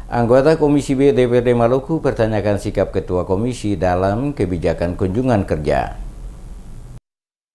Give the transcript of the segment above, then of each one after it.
Anggota Komisi B DPRD Maluku pertanyakan sikap Ketua Komisi dalam kebijakan kunjungan kerja.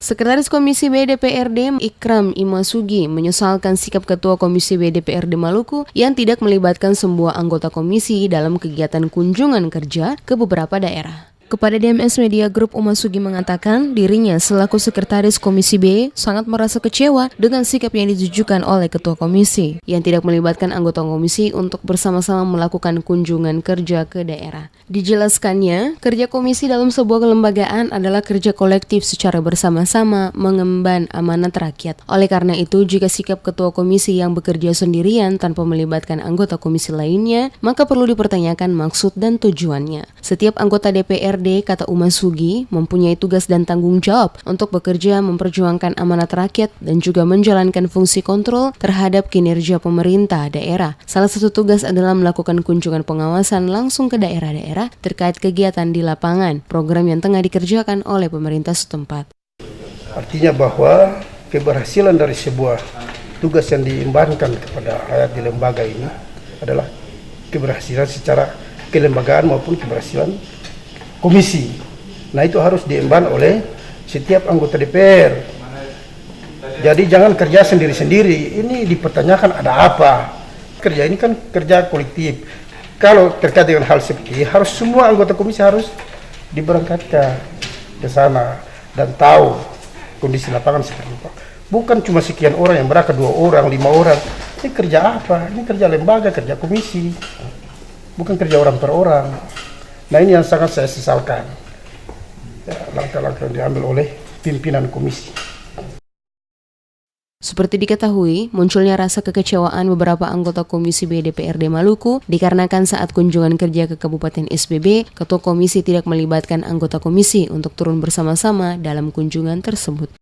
Sekretaris Komisi B DPRD Ikram Imasugi menyesalkan sikap Ketua Komisi B DPRD Maluku yang tidak melibatkan semua anggota komisi dalam kegiatan kunjungan kerja ke beberapa daerah. Kepada DMS Media Group, Umasugi mengatakan dirinya selaku Sekretaris Komisi B sangat merasa kecewa dengan sikap yang ditujukan oleh Ketua Komisi yang tidak melibatkan anggota komisi untuk bersama-sama melakukan kunjungan kerja ke daerah. Dijelaskannya, kerja komisi dalam sebuah kelembagaan adalah kerja kolektif secara bersama-sama mengemban amanat rakyat. Oleh karena itu, jika sikap Ketua Komisi yang bekerja sendirian tanpa melibatkan anggota komisi lainnya, maka perlu dipertanyakan maksud dan tujuannya. Setiap anggota DPRD, kata Umasugi, mempunyai tugas dan tanggung jawab untuk bekerja memperjuangkan amanat rakyat dan juga menjalankan fungsi kontrol terhadap kinerja pemerintah daerah. Salah satu tugas adalah melakukan kunjungan pengawasan langsung ke daerah-daerah terkait kegiatan di lapangan, program yang tengah dikerjakan oleh pemerintah setempat. Artinya bahwa keberhasilan dari sebuah tugas yang diembankan kepada rakyat di lembaga ini adalah keberhasilan secara kelembagaan maupun keberhasilan komisi. Nah, itu harus diemban oleh setiap anggota DPR. Jadi jangan kerja sendiri-sendiri. Ini dipertanyakan ada apa. Kerja ini kan kerja kolektif. Kalau terkait dengan hal seperti ini, harus semua anggota komisi harus diberangkatkan ke sana dan tahu kondisi lapangan seperti apa. Bukan cuma sekian orang yang berangkat, 2 orang, 5 orang. Ini kerja apa? Ini kerja lembaga, kerja komisi. Bukan kerja orang per orang. Nah, ini yang sangat saya sesalkan, langkah-langkah yang diambil oleh pimpinan komisi. Seperti diketahui, munculnya rasa kekecewaan beberapa anggota Komisi B DPRD Maluku dikarenakan saat kunjungan kerja ke Kabupaten SBB, Ketua Komisi tidak melibatkan anggota komisi untuk turun bersama-sama dalam kunjungan tersebut.